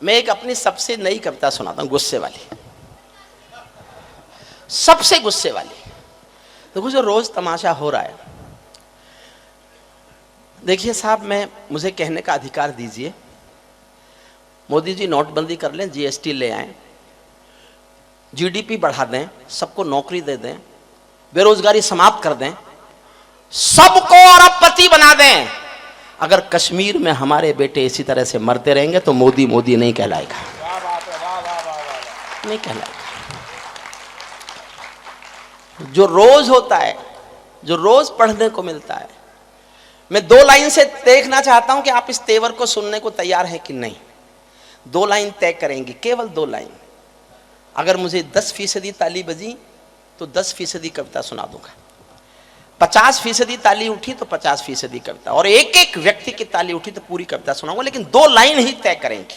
मैं एक अपनी सबसे नई कविता सुनाता हूं, गुस्से वाली, सबसे गुस्से वाली। देखो जो रोज तमाशा हो रहा है, देखिए साहब, मुझे कहने का अधिकार दीजिए। मोदी जी नोटबंदी कर लें, जीएसटी ले आएं, जीडीपी बढ़ा दें, सबको नौकरी दे दें, बेरोजगारी समाप्त कर दें, सबको अरबपति बना दें। अगर कश्मीर में हमारे बेटे इसी तरह से मरते रहेंगे तो मोदी मोदी नहीं कहलाएगा, नहीं कहलाएगा। जो रोज होता है, जो रोज पढ़ने को मिलता है, मैं 2 लाइन से देखना चाहता हूं कि आप इस तेवर को सुनने को तैयार हैं कि नहीं। 2 लाइन तय करेंगी, केवल 2 लाइन। अगर मुझे 10% ताली बजी तो 10% कविता सुना दूंगा, 50% ताली उठी तो 50% कविता, और एक एक व्यक्ति की ताली उठी तो पूरी कविता सुनाऊंगा, लेकिन 2 लाइन ही तय करेंगे।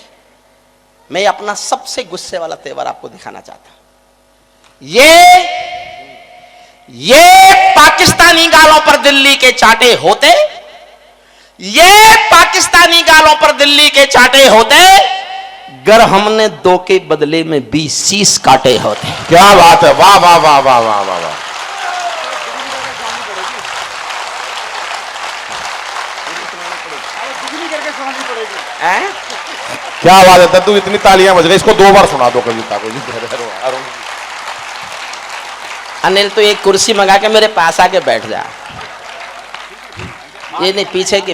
मैं अपना सबसे गुस्से वाला तेवर आपको दिखाना चाहता हूं। ये पाकिस्तानी गालों पर दिल्ली के चाटे होते, ये पाकिस्तानी गालों पर दिल्ली के चाटे होते, गर हमने 2 के बदले में 20 शीश काटे होते। क्या बात है, वाह वाह वाह वाह वाह वाह वाह। क्या बात है तू, इतनी तालियां बज गई, इसको 2 बार सुना दो कविता को। अनिल तो एक कुर्सी मंगा के मेरे पास आके बैठ जा। ये नहीं,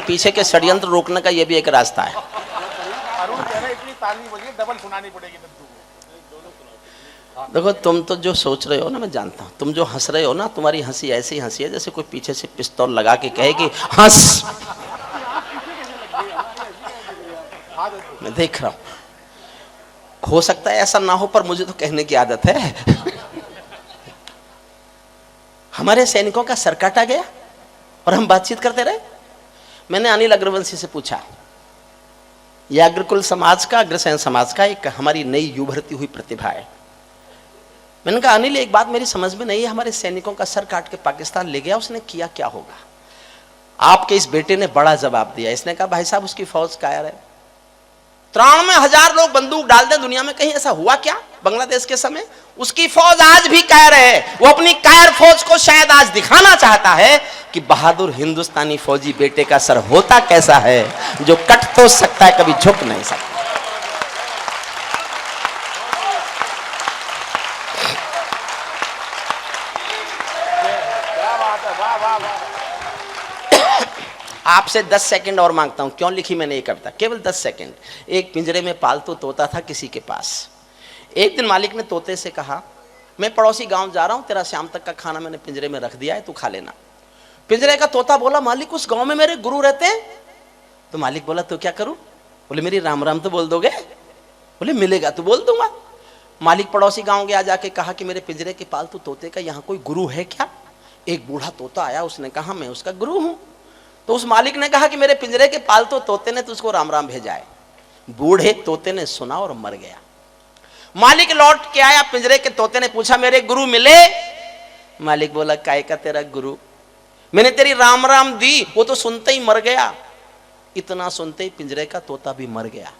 पीछे के षड्यंत्र रोकने का ये भी एक रास्ता है। इतनी ताली बजी, डबल सुनानी पड़ेगी। देखो तुम तो जो सोच रहे हो ना, मैं जानता हूं। तुम जो हंस रहे हो ना, तुम्हारी हंसी ऐसी हंसी है जैसे कोई पीछे से पिस्तौल लगा के कहे कि हंस। मैं देख रहा हूं, हो सकता है ऐसा ना हो, पर मुझे तो कहने की आदत है। हमारे सैनिकों का सर काटा गया और हम बातचीत करते रहे। मैंने अनिल अग्रवंशी से पूछा, यह अग्रकुल समाज का, अग्रसेन समाज का एक हमारी नई उभरती हुई प्रतिभा है। मैंने कहा अनिल, एक बात मेरी समझ में नहीं है, हमारे सैनिकों का सर काट के पाकिस्तान ले गया, उसने किया क्या होगा? आपके इस बेटे ने बड़ा जवाब दिया। इसने कहा भाई साहब, उसकी फौज कायर है। 93,000 लोग बंदूक डाल दें दुनिया में, कहीं ऐसा हुआ क्या बांग्लादेश के समय? उसकी फौज आज भी कायर है। वो अपनी कायर फौज को शायद आज दिखाना चाहता है कि बहादुर हिंदुस्तानी फौजी बेटे का सर होता कैसा है, जो कट तो सकता है, कभी झुक नहीं सकता। आपसे 10 सेकंड और मांगता हूं। क्यों लिखी मैंने ये कविता? केवल 10 सेकंड। एक पिंजरे में पालतू तोता था किसी के पास। एक दिन मालिक ने तोते से कहा, मैं पड़ोसी गांव जा रहा हूं, तेरा शाम तक का खाना मैंने पिंजरे में रख दिया है, तू खा लेना। पिंजरे का तोता बोला, मालिक उस गांव में मेरे गुरु रहते हैं। तो मालिक बोला, तो क्या करूं? बोले मेरी राम राम तो बोल दोगे? बोले मिलेगा तो बोल दूंगा। मालिक पड़ोसी गाँव गया, जाके कहा कि मेरे पिंजरे के पालतू तोते का यहाँ कोई गुरु है क्या? एक बूढ़ा तोता आया, उसने कहा मैं उसका गुरु हूं। तो उस मालिक ने कहा कि मेरे पिंजरे के पालतू तोते ने तुझको राम राम भेजा है। बूढ़े तोते ने सुना और मर गया। मालिक लौट के आया, पिंजरे के तोते ने पूछा मेरे गुरु मिले? मालिक बोला, काय का तेरा गुरु? मैंने तेरी राम राम दी, वो तो सुनते ही मर गया। इतना सुनते ही पिंजरे का तोता भी मर गया।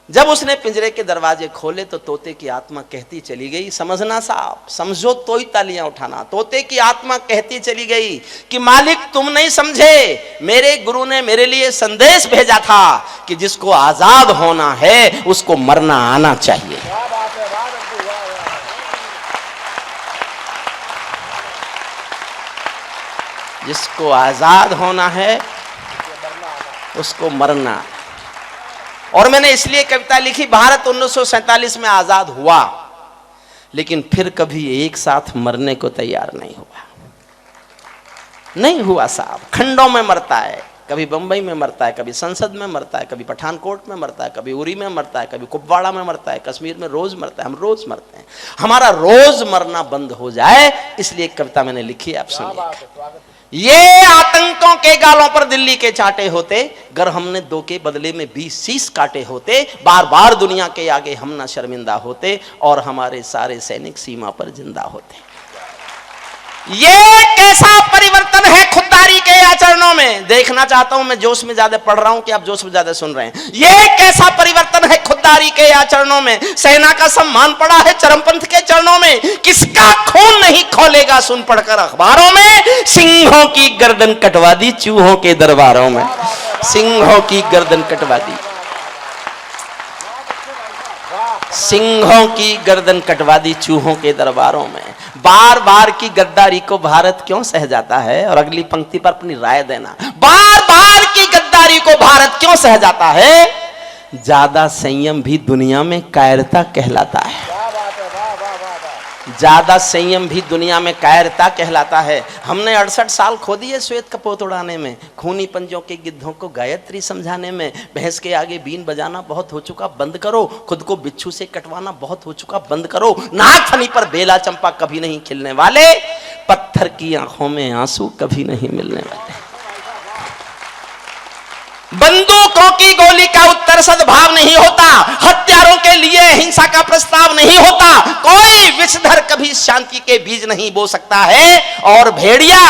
जब उसने पिंजरे के दरवाजे खोले तो तोते की आत्मा कहती चली गई, समझना साहब, समझो तो ही तालियां उठाना। तोते की आत्मा कहती चली गई कि मालिक तुम नहीं समझे, मेरे गुरु ने मेरे लिए संदेश भेजा था कि जिसको आजाद होना है उसको मरना आना चाहिए। जिसको आजाद होना है उसको मरना। और मैंने इसलिए कविता लिखी, भारत 1947 में आजाद हुआ, लेकिन फिर कभी एक साथ मरने को तैयार नहीं हुआ। नहीं हुआ साहब, खंडों में मरता है। कभी बंबई में मरता है, कभी संसद में मरता है, कभी पठानकोट में मरता है, कभी उरी में मरता है, कभी कुपवाड़ा में मरता है, कश्मीर में रोज मरता है। हम रोज मरते हैं। हमारा रोज मरना बंद हो जाए, इसलिए एक कविता मैंने लिखी है, आप सुनिए। ये आतंकों के गालों पर दिल्ली के चाटे होते, गर हमने 2 के बदले में 20 शीश काटे होते, बार बार दुनिया के आगे हम ना शर्मिंदा होते, और हमारे सारे सैनिक सीमा पर जिंदा होते। ये कैसा परिवर्तन है खुददारी के आचरणों में। देखना चाहता हूं, मैं जोश में ज्यादा पढ़ रहा हूं कि आप जोश में ज्यादा सुन रहे हैं। ये कैसा परिवर्तन है खुददारी के आचरणों में। सेना का सम्मान पड़ा है चरमपंथ के चरणों में। किसका खून नहीं खौलेगा सुन पढ़कर अखबारों में। सिंहों की गर्दन कटवा दी चूहों के दरबारों में। सिंहों की गर्दन कटवा दी, सिंहों की गर्दन कटवा दी चूहों के दरबारों में। बार बार की गद्दारी को भारत क्यों सह जाता है? और अगली पंक्ति पर अपनी राय देना। बार बार की गद्दारी को भारत क्यों सह जाता है? ज्यादा संयम भी दुनिया में कायरता कहलाता है। ज्यादा संयम भी दुनिया में कायरता कहलाता है। हमने 68 साल खो दिए श्वेत कपोत उड़ाने में, खूनी पंजों के गिद्धों को गायत्री समझाने में। भैंस के आगे बीन बजाना बहुत हो चुका, बंद करो। खुद को बिच्छू से कटवाना बहुत हो चुका, बंद करो। नागफनी पर बेला चंपा कभी नहीं खिलने वाले, पत्थर की आंखों में आंसू कभी नहीं मिलने वाले। बंदूकों की गोली का उत्तर सद्भाव नहीं होता, हत्यारों के लिए हिंसा का प्रस्ताव नहीं होता। कोई विषधर कभी शांति के बीज नहीं बो सकता है, और भेड़िया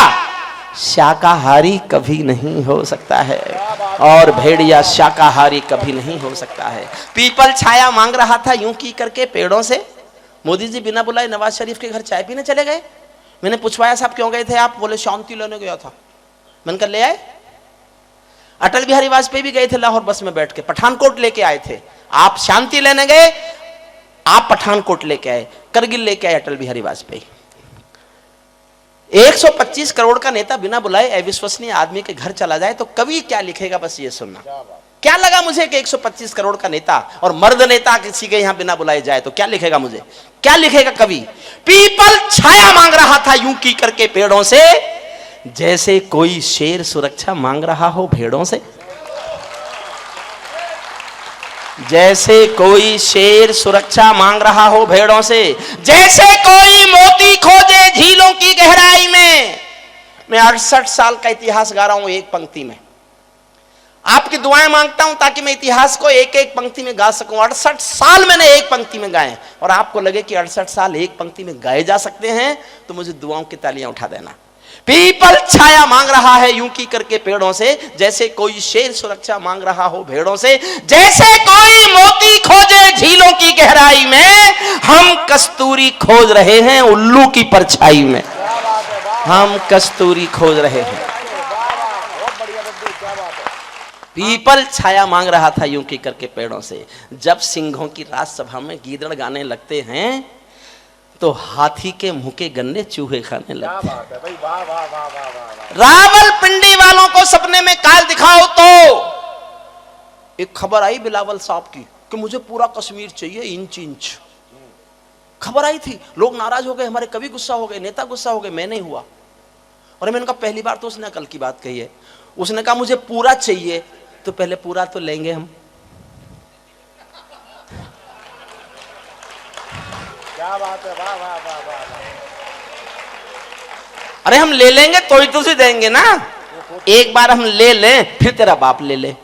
शाकाहारी कभी नहीं हो सकता है। और भेड़िया शाकाहारी कभी नहीं हो सकता है। पीपल छाया मांग रहा था यूं की करके पेड़ों से। मोदी जी बिना बुलाए नवाज शरीफ के घर चाय पीने चले गए। मैंने पूछवाया साहब क्यों गए थे आप? बोले शांति लेने गया था। मैंने कहा ले आए। अटल बिहारी वाजपेयी भी गए थे लाहौर बस में बैठ के, पठानकोट लेके आए थे। आप शांति लेने गए, आप पठानकोट लेके आए, करगिल लेके आए अटल बिहारी वाजपेयी। 125 करोड़ का नेता बिना बुलाए अविश्वसनीय आदमी के घर चला जाए तो कवि क्या लिखेगा? बस ये सुनना। क्या लगा मुझे कि 125 करोड़ का नेता और मर्द नेता किसी के यहां बिना बुलाए जाए तो क्या लिखेगा? मुझे क्या लिखेगा कवि? पीपल छाया मांग रहा था यूं की करके पेड़ों से, जैसे कोई शेर सुरक्षा मांग रहा हो भेड़ों से। जैसे कोई शेर सुरक्षा मांग रहा हो भेड़ों से, जैसे कोई मोती खोजे झीलों की गहराई में। मैं 68 साल का इतिहास गा रहा हूं एक पंक्ति में। आपकी दुआएं मांगता हूं ताकि मैं इतिहास को एक एक पंक्ति में गा सकूं। 68 साल मैंने एक पंक्ति में गाए, और आपको लगे कि 68 साल एक पंक्ति में गाए जा सकते हैं तो मुझे दुआओं की तालियां उठा देना। पीपल छाया मांग रहा है यूं की करके पेड़ों से, जैसे कोई शेर सुरक्षा मांग रहा हो भेड़ों से। जैसे कोई मोती खोजे झीलों की गहराई में, हम कस्तूरी खोज रहे हैं उल्लू की परछाई में। हम कस्तूरी खोज रहे हैं। पीपल छाया मांग रहा था यूं की करके पेड़ों से। जब सिंहों की राजसभा में गीदड़ गाने लगते हैं तो हाथी के मुंह के गन्ने चूहे खाने लगते हैं। रावलपिंडी वालों को सपने में काल दिखाओ तो एक खबर आई बिलावल साहब की कि मुझे पूरा कश्मीर चाहिए इंच इंच। खबर आई थी, लोग नाराज हो गए, हमारे कवि गुस्सा हो गए, नेता गुस्सा हो गए। मैं नहीं हुआ। और मैंने कहा पहली बार तो उसने कल की बात कही है। उसने कहा मुझे पूरा चाहिए, तो पहले पूरा तो लेंगे हम। क्या बात है, वाह वाह वाह वाह। अरे हम ले लेंगे तो ही तुझे देंगे ना। एक बार हम ले लें फिर तेरा बाप ले ले।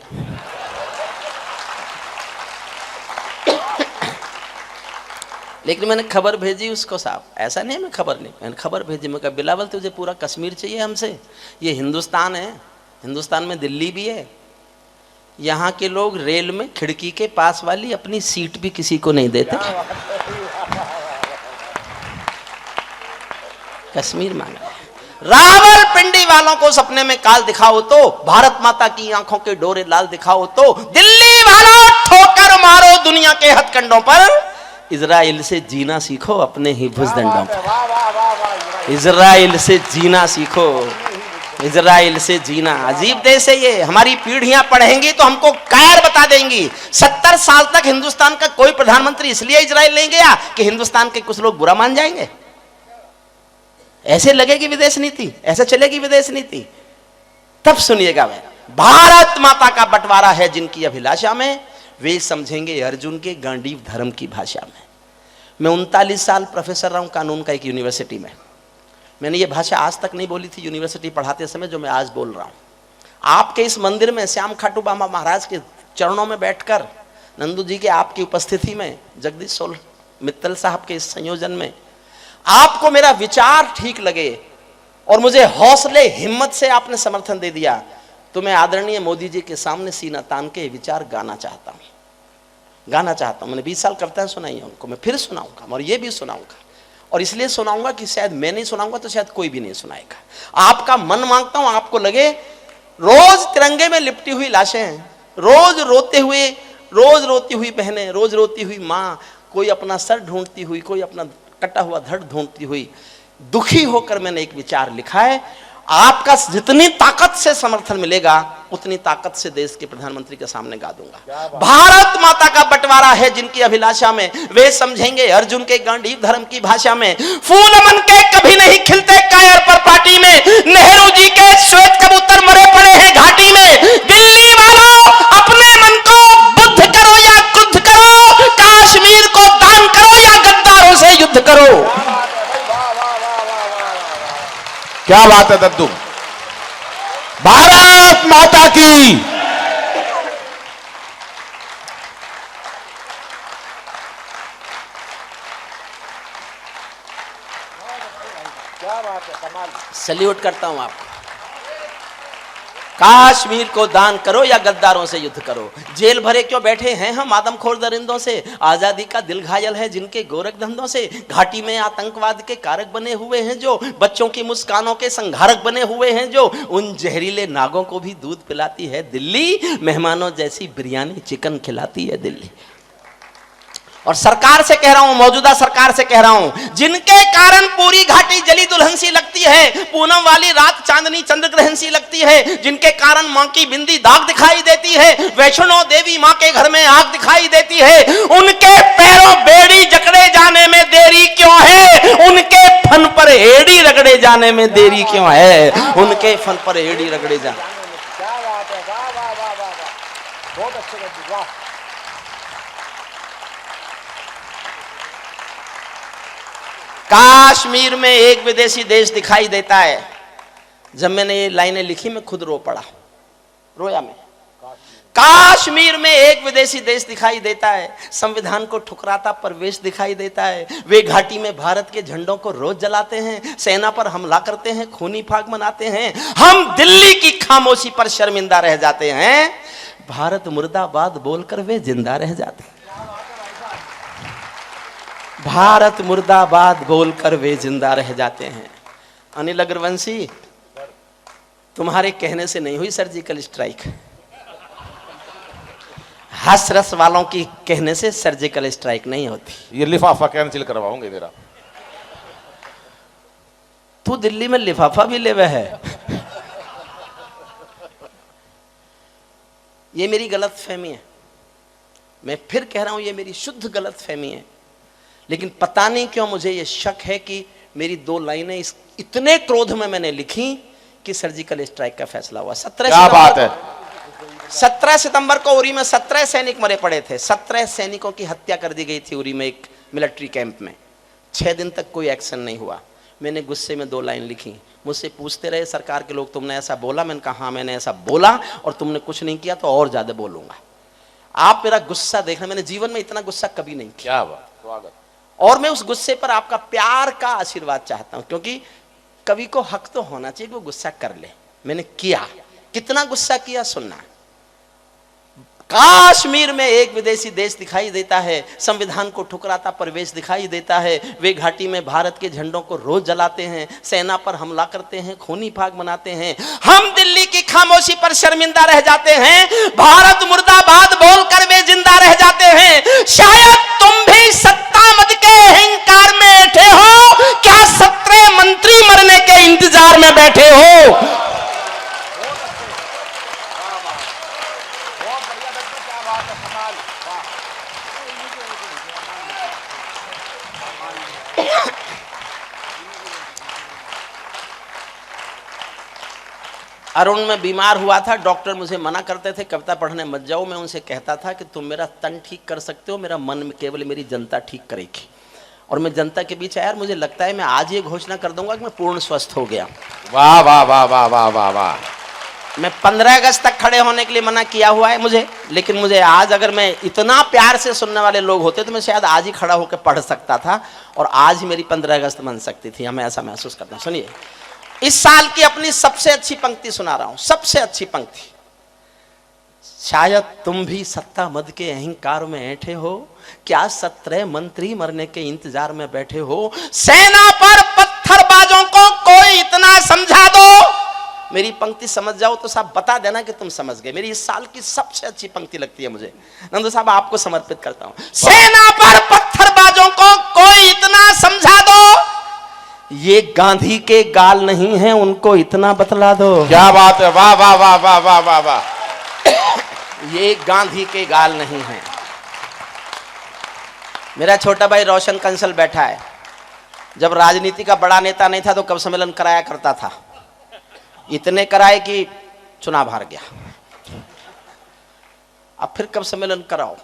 लेकिन मैंने खबर भेजी उसको साहब, ऐसा नहीं मैं खबर नहीं, मैंने खबर भेजी। मैं कहा बिलावल तुझे पूरा कश्मीर चाहिए हमसे? ये हिंदुस्तान है, हिंदुस्तान में दिल्ली भी है। यहाँ के लोग रेल में खिड़की के पास वाली अपनी सीट भी किसी को नहीं देते। कश्मीर मांगा। रावलपिंडी वालों को सपने में काल दिखाओ तो, भारत माता की आंखों के डोरे लाल दिखाओ तो, दिल्ली वालों ठोकर मारो दुनिया के हथकंडों पर, इजराइल से जीना सीखो अपने ही भुजदंडों पर। इजराइल से जीना सीखो, इजराइल से जीना। अजीब देश है ये। हमारी पीढ़ियां पढ़ेंगी तो हमको कायर बता देंगी। 70 साल तक हिंदुस्तान का कोई प्रधानमंत्री इसलिए इजराइल नहीं गया कि हिंदुस्तान के कुछ लोग बुरा मान जाएंगे। ऐसे लगेगी विदेश नीति, ऐसे चलेगी विदेश नीति। तब सुनिएगा, मैं भारत माता का बंटवारा है जिनकी अभिलाषा में, वे समझेंगे अर्जुन के गांडीव धर्म की भाषा में। मैं 39 साल प्रोफेसर रहा हूं कानून का एक यूनिवर्सिटी में। मैंने ये भाषा आज तक नहीं बोली थी यूनिवर्सिटी पढ़ाते समय जो मैं आज बोल रहा हूं। आपके इस मंदिर में श्याम खाटू बाबा महाराज के चरणों में बैठकर, नंदू जी के आपकी उपस्थिति में, जगदीश सोल मित्तल साहब के इस संयोजन में, आपको मेरा विचार ठीक लगे और मुझे हौसले हिम्मत से आपने समर्थन दे दिया, तो मैं आदरणीय मोदी जी के सामने सीना तान के विचार गाना चाहता हूं। मैंने 20 साल कविताएं सुनाई है उनको, मैं फिर सुनाऊंगा और ये भी सुनाऊंगा, और इसलिए सुनाऊंगा कि शायद मैं नहीं सुनाऊंगा तो शायद कोई भी नहीं सुनाएगा। आपका मन मांगता हूं आपको लगे रोज तिरंगे में लिपटी हुई लाशें हैं, रोज रोती हुई बहनें, रोज रोती हुई माँ, कोई अपना सर ढूंढती हुई, कोई अपना कटा हुआ धड़ ढूंढती हुई, दुखी होकर मैंने एक विचार लिखा है। आपका जितनी ताकत से समर्थन मिलेगा उतनी ताकत से देश के प्रधानमंत्री के सामने गा दूंगा। भारत माता का बंटवारा है जिनकी अभिलाषा में, वे समझेंगे अर्जुन के गांडीव धर्म की भाषा में। फूल मन के कभी नहीं खिलते कायर पर पार्टी में, नेहरू जी के श्वेत कबूतर मरे पड़े हैं घाटी में। दिल्ली वालों अपने मन को बुद्ध करो या क्रुद्ध करो, कश्मीर को दान करो या गद्दारों से युद्ध करो। क्या बात है दद्दू, भारत माता की। सल्यूट करता हूं आपको। कश्मीर को दान करो या गद्दारों से युद्ध करो। जेल भरे क्यों बैठे हैं हम आदमखोर दरिंदों से, आजादी का दिल घायल है जिनके गोरख धंधों से। घाटी में आतंकवाद के कारक बने हुए हैं जो, बच्चों की मुस्कानों के संघारक बने हुए हैं जो, उन जहरीले नागों को भी दूध पिलाती है दिल्ली, मेहमानों जैसी बिरयानी चिकन खिलाती है दिल्ली। और सरकार से कह रहा हूं, मौजूदा सरकार से कह रहा हूं, जिनके कारण पूरी घाटी जली दुल्हन सी लगती है, पूनम वाली रात चांदनी चंद्र ग्रहण सी लगती है, जिनके कारण मां की बिंदी दाग दिखाई देती है, वैष्णो देवी मां के घर में आग दिखाई देती है, उनके पैरों बेड़ी जकड़े जाने में देरी क्यों है, उनके फन पर एड़ी रगड़े जाने में देरी क्यों है, उनके फन पर एड़ी रगड़े जाने। क्या बात है, वाह वाह वाह वाह, बहुत अच्छे दद्दू, वाह। कश्मीर में एक विदेशी देश दिखाई देता है। जब मैंने ये लाइनें लिखी मैं खुद रो पड़ा, रोया मैं। कश्मीर में एक विदेशी देश दिखाई देता है, संविधान को ठुकराता परवेश दिखाई देता है। वे घाटी में भारत के झंडों को रोज जलाते हैं, सेना पर हमला करते हैं, खूनी फाग मनाते हैं। हम दिल्ली की खामोशी पर शर्मिंदा रह जाते हैं, भारत मुर्दाबाद बोलकर वे जिंदा रह जाते हैं। भारत मुर्दाबाद बोलकर वे जिंदा रह जाते हैं। अनिल अग्रवंशी, तुम्हारे कहने से नहीं हुई सर्जिकल स्ट्राइक, हंस रस वालों की कहने से सर्जिकल स्ट्राइक नहीं होती। ये लिफाफा कैंसिल करवाओगे मेरा। तू दिल्ली में लिफाफा भी ले है। ये मेरी गलत फहमी है, मैं फिर कह रहा हूं ये मेरी शुद्ध गलत फहमी है। लेकिन पता नहीं क्यों मुझे ये शक है कि मेरी 2 लाइनें इतने क्रोध में मैंने लिखी कि सर्जिकल स्ट्राइक का फैसला हुआ। 17 सितंबर को उरी में 17 सैनिक मरे पड़े थे। 17 सैनिकों की हत्या कर दी गई थी उरी में एक मिलिट्री कैंप में। 6 दिन तक कोई एक्शन नहीं हुआ। मैंने गुस्से में 2 लाइन लिखी। मुझसे पूछते रहे सरकार के लोग, तुमने ऐसा बोला? मैंने कहा हाँ मैंने ऐसा बोला, और तुमने कुछ नहीं किया तो और ज्यादा बोलूंगा। आप मेरा गुस्सा देखना, मैंने जीवन में इतना गुस्सा कभी नहीं किया। क्या बात, स्वागत। और मैं उस गुस्से पर आपका प्यार का आशीर्वाद चाहता हूं, क्योंकि कवि को हक तो होना चाहिए कि वो गुस्सा कर ले। मैंने किया, कितना गुस्सा किया सुनना। कश्मीर में एक विदेशी देश दिखाई देता है, संविधान को ठुकराता परवेश दिखाई देता है। वे घाटी में भारत के झंडों को रोज जलाते हैं, सेना पर हमला करते हैं, खूनी फाग मनाते हैं। हम दिल्ली की खामोशी पर शर्मिंदा रह जाते हैं, भारत मुर्दाबाद बोलकर वे जिंदा रह जाते हैं। शायद तुम भी सत्ता मद के अहंकार में बैठे हो, क्या 17 मंत्री मरने के इंतजार में बैठे हो? अरुण में बीमार हुआ था, डॉक्टर मुझे मना करते थे कविता पढ़ने मत जाओ। मैं उनसे कहता था कि तुम मेरा तन ठीक कर सकते हो, मेरा मन में केवल मेरी जनता ठीक करेगी। और मैं जनता के बीच आया, मुझे लगता है मैं आज ये घोषणा कर दूंगा कि मैं पूर्ण स्वस्थ हो गया। वाह वाह वाह वाह वाह वाह वाह। मैं 15 अगस्त तक खड़े होने के लिए मना किया हुआ है मुझे, लेकिन मुझे आज, अगर मैं इतना प्यार से सुनने वाले लोग होते तो मैं शायद आज ही खड़ा होकर पढ़ सकता था और आज ही मेरी 15 अगस्त बन सकती थी। मैं ऐसा महसूस करता हूँ। सुनिए, इस साल की अपनी सबसे अच्छी पंक्ति सुना रहा हूं, सबसे अच्छी पंक्ति। शायद तुम भी सत्ता मद के अहंकार में ऐठे हो, क्या 17 मंत्री मरने के इंतजार में बैठे हो। सेना पर पत्थरबाजों को कोई इतना समझा दो। मेरी पंक्ति समझ जाओ तो साहब बता देना कि तुम समझ गए। मेरी इस साल की सबसे अच्छी पंक्ति लगती है मुझे। नंदू साहब आपको समर्पित करता हूं। सेना पर पत्थरबाजों को कोई इतना समझा दो, ये गांधी के गाल नहीं है, उनको इतना बतला दो। क्या बात है, वाह वाह वाह वाह वाह वाह वाह। ये गांधी के गाल नहीं है। मेरा छोटा भाई रोशन कंसल बैठा है। जब राजनीति का बड़ा नेता नहीं था तो कवि सम्मेलन कराया करता था। इतने कराए कि चुनाव हार गया। अब फिर कवि सम्मेलन कराओ,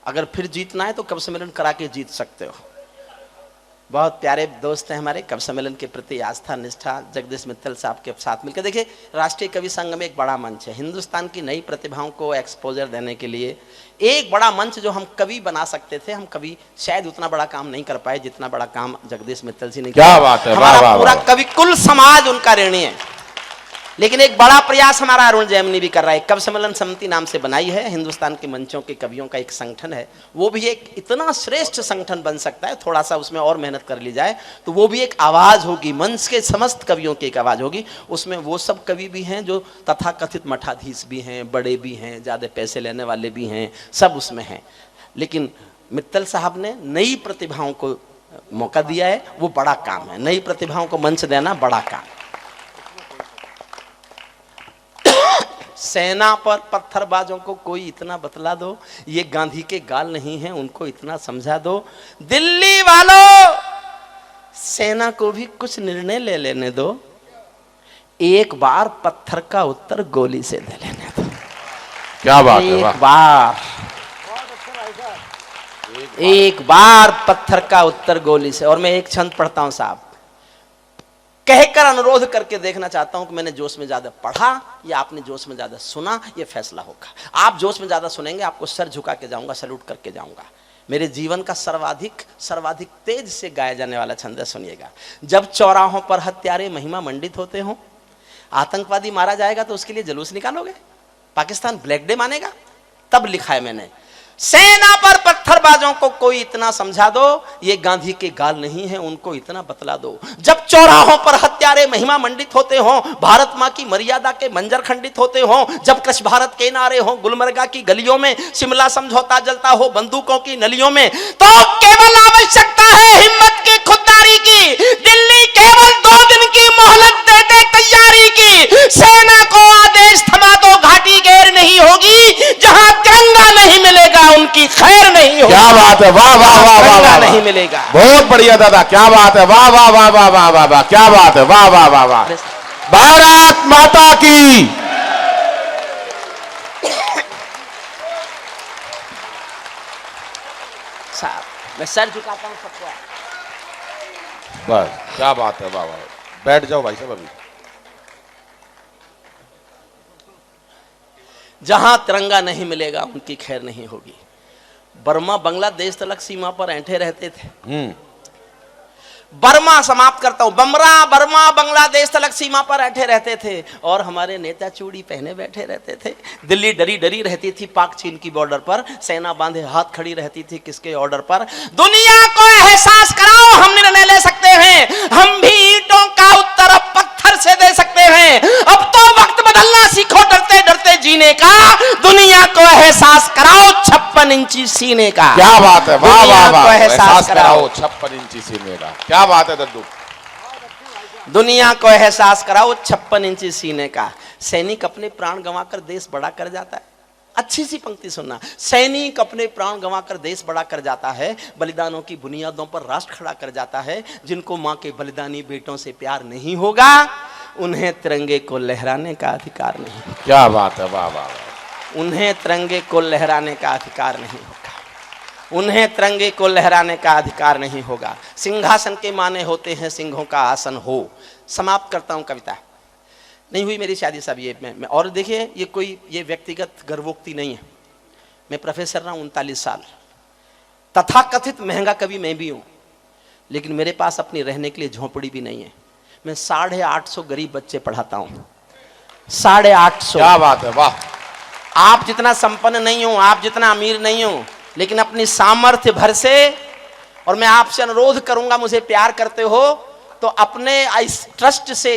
अगर फिर जीतना है तो कवि सम्मेलन करा के जीत सकते हो। बहुत प्यारे दोस्त हैं हमारे, कवि सम्मेलन के प्रति आस्था निष्ठा जगदीश मित्तल साहब के साथ मिलकर। देखिए, राष्ट्रीय कवि संघ में एक बड़ा मंच है, हिंदुस्तान की नई प्रतिभाओं को एक्सपोजर देने के लिए एक बड़ा मंच जो हम कवि बना सकते थे। हम कवि शायद उतना बड़ा काम नहीं कर पाए जितना बड़ा काम जगदीश मित्तल जी ने किया। क्या बात है, हमारा पूरा कवि कुल समाज उनका ऋणी है। लेकिन एक बड़ा प्रयास हमारा अरुण जैमिनी भी कर रहा है। कवि सम्मेलन समिति नाम से बनाई है, हिंदुस्तान के मंचों के कवियों का एक संगठन है। वो भी एक इतना श्रेष्ठ संगठन बन सकता है, थोड़ा सा उसमें और मेहनत कर ली जाए तो वो भी एक आवाज होगी, मंच के समस्त कवियों की एक आवाज होगी। उसमें वो सब कवि भी हैं जो तथाकथित मठाधीश भी हैं, बड़े भी हैं, ज्यादा पैसे लेने वाले भी हैं, सब उसमें हैं। लेकिन मित्तल साहब ने नई प्रतिभाओं को मौका दिया है, वो बड़ा काम है। नई प्रतिभाओं को मंच देना बड़ा काम। सेना पर पत्थरबाजों को कोई इतना बतला दो, ये गांधी के गाल नहीं है, उनको इतना समझा दो। दिल्ली वालों, सेना को भी कुछ निर्णय ले लेने दो, एक बार पत्थर का उत्तर गोली से दे लेने दो। क्या बात है, वाह। एक बार पत्थर का उत्तर गोली से। और मैं एक छंद पढ़ता हूं साहब, कहकर अनुरोध करके देखना चाहता हूं कि मैंने जोश में ज्यादा पढ़ा या आपने जोश में ज्यादा सुना, यह फैसला होगा। आप जोश में ज्यादा सुनेंगे, आपको सर झुका के जाऊंगा, सैल्यूट करके जाऊंगा। मेरे जीवन का सर्वाधिक तेज से गाया जाने वाला छंद है, सुनिएगा। जब चौराहों पर हत्यारे महिमा मंडित होते हों, आतंकवादी मारा जाएगा तो उसके लिए जुलूस निकालोगे, पाकिस्तान ब्लैक डे मानेगा, तब लिखा है मैंने। सेना पर पत्थरबाजों को कोई इतना समझा दो, ये गांधी के गाल नहीं है, उनको इतना बतला दो। जब चौराहों पर हत्यारे महिमा मंडित होते हों, भारत मां की मर्यादा के मंजर खंडित होते हों, जब कृष भारत के नारे हों गुलमर्गा की गलियों में, शिमला समझौता जलता हो बंदूकों की नलियों में, तो केवल आवश्यकता है हिम्मत की, खुददारी की। दिल्ली केवल 2 दिन की मोहलत दे दे तैयारी की। सेना को आदेश थमा दो, घाटी गैर नहीं होगी। जहां तिरंगा नहीं मिलेगा उनकी खैर नहीं होगी। क्या बात है, वाह वाह वाह वाह वाह, नहीं मिलेगा। बहुत बढ़िया दादा, क्या बात है, वाह वाह वाह वाह वाह वाह वाह, क्या बात है, वाह वाह वाह वाह। भारत माता की। साहब मैं सर झुकाता हूं सबको। बस, क्या बात है, वाह वाह। बैठ जाओ भाई साहब। अभी जहां तिरंगा नहीं मिलेगा उनकी खैर नहीं होगी। बर्मा बांग्लादेश तलक सीमा पर ऐंठे रहते थे। बर्मा समाप्त करता हूं, बर्मा बांग्लादेश तलक सीमा पर ऐंठे रहते थे और हमारे नेता चूड़ी पहने बैठे रहते थे। दिल्ली डरी डरी रहती थी पाक चीन की बॉर्डर पर, सेना बांधे हाथ खड़ी रहती थी किसके ऑर्डर पर। दुनिया को एहसास कराओ, हम निर्णय ले सकते हैं, हम भी ईंटों का उत्तर पत्थर से दे सकते हैं। अब तो वक्त बदलना सीखो, डरते डरते जीने का। दुनिया को एहसास कराओ 56 इंची सीने का। क्या बात है, वाह वाह वाह। एहसास कराओ 56 इंची सीने का। क्या बात है दद्दू। दुनिया को एहसास कराओ 56 इंची सीने का। सैनिक अपने प्राण गंवाकर देश बड़ा कर जाता है। अच्छी सी पंक्ति सुनना, सैनिक अपने प्राण गंवाकर देश बड़ा कर जाता है, बलिदानों की बुनियादों पर राष्ट्र खड़ा कर जाता है। जिनको मां के बलिदानी बेटों से प्यार नहीं होगा, उन्हें तिरंगे को लहराने का अधिकार नहीं। क्या बात है, वाह वाह। उन्हें तिरंगे को लहराने का अधिकार नहीं होगा, उन्हें तिरंगे को लहराने का अधिकार नहीं होगा। सिंहासन के माने होते हैं सिंहों का आसन हो। समाप्त करता हूं कविता। नहीं हुई मेरी शादी साहब, ये मैं और देखिए, ये व्यक्तिगत गर्वोक्ति नहीं है। मैं प्रोफेसर रहा हूं 39 साल, तथाकथित महंगा कवि मैं भी हूं, लेकिन मेरे पास अपनी रहने के लिए झोंपड़ी भी नहीं है। मैं 850 गरीब बच्चे पढ़ाता हूं, 850। क्या बात है, वाह। आप जितना संपन्न नहीं हो, आप जितना अमीर नहीं हो, लेकिन अपनी सामर्थ्य भर से, और मैं आपसे अनुरोध करूंगा, मुझे प्यार करते हो तो अपने इस ट्रस्ट से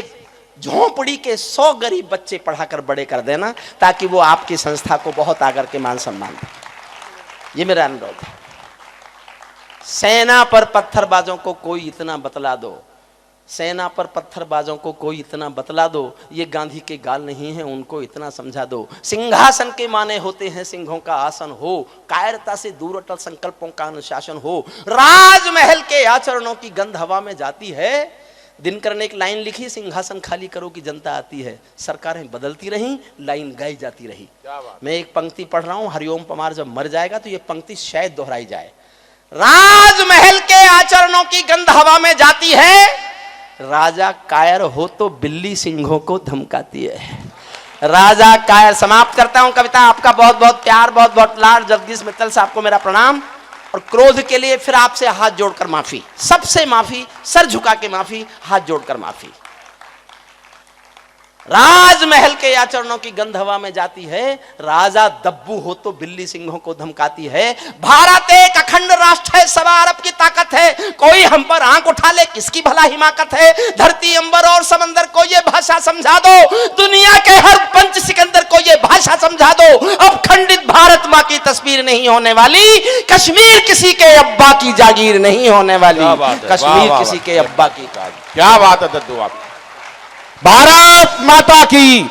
झोंपड़ी के 100 गरीब बच्चे पढ़ाकर बड़े कर देना, ताकि वो आपकी संस्था को बहुत आकर के मान सम्मान दे। ये मेरा अनुरोध है। सेना पर पत्थरबाजों को कोई इतना बतला दो, सेना पर पत्थरबाजों को कोई इतना बतला दो, ये गांधी के गाल नहीं है, उनको इतना समझा दो। सिंहासन के माने होते हैं सिंहों का आसन हो, कायरता से दूर अटल संकल्पों का अनुशासन हो, राजमहल के आचरणों की गंध हवा में जाती है। दिनकर ने एक लाइन लिखी, सिंहासन खाली करो कि जनता आती है, सरकारें बदलती रहीं, लाइन गाई जाती रही। मैं एक पंक्ति पढ़ रहा हूं, हरिओम पमार जब मर जाएगा तो ये पंक्ति शायद दोहराई जाए। राजमहल के आचरणों की गंध हवा में जाती है, राजा कायर हो तो बिल्ली सिंहों को धमकाती है। राजा कायर। समाप्त करता हूं कविता। आपका बहुत बहुत प्यार, बहुत बहुत लाड। जगदीश मित्तल साहब को मेरा प्रणाम, और क्रोध के लिए फिर आपसे हाथ जोड़कर माफी, सबसे माफी, सर झुका के माफी, हाथ जोड़कर माफी। राजमहल के आचरणों की गंध हवा में जाती है, राजा दब्बू हो तो बिल्ली सिंहों को धमकाती है। भारत एक अखंड राष्ट्र है, सवा अरब की ताकत है, कोई हम पर आंख उठा ले किसकी भला हिमाकत है। धरती अंबर और समंदर को ये भाषा समझा दो, दुनिया के हर पंच सिकंदर को ये भाषा समझा दो। अब खंडित भारत माँ की तस्वीर नहीं होने वाली, कश्मीर किसी के अब्बा की जागीर नहीं होने वाली, कश्मीर किसी के अब्बा की। क्या बात है दद्दू आप। भारत माता की